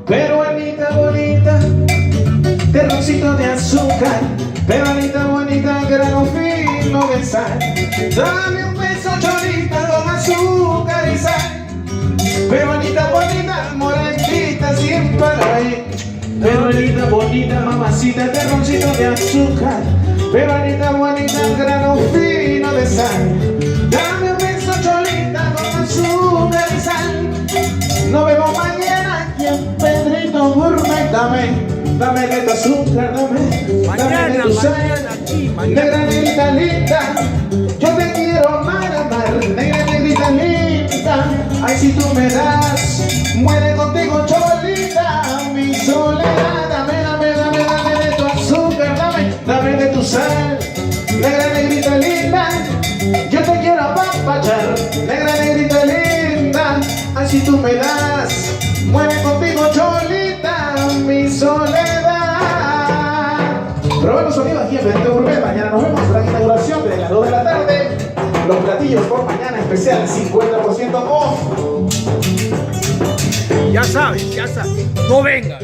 Peruanita bonita, terroncito de azúcar, peruanita bonita, grano fino de sal. Dame un beso cholita con azúcar y sal. Peruanita bonita, moradita, sin parar. Peruanita bonita, mamacita, terroncito de azúcar, peruanita bonita, grano fino de sal. Dame un beso cholita con azúcar y sal. Nos vemos mañana aquí en Pedrito Gourmet. Dame de tu azúcar, dame de tu sal. Negra, negrita linda, yo te quiero amar, negra, negrita linda. Ay, si tú me das, muere contigo cholita, mi soledad. Dame de tu azúcar, dame de tu sal. Negra, negrita linda, yo te quiero apapachar, negra, negrita linda. Ay, si tú me das, muere contigo cholita, mi soledad. Probemos sonido aquí en Pedrito Gourmet. Mañana nos vemos para la inauguración desde las 2 de la tarde. Los platillos por mañana especial 50% off. Ya sabes, no vengas.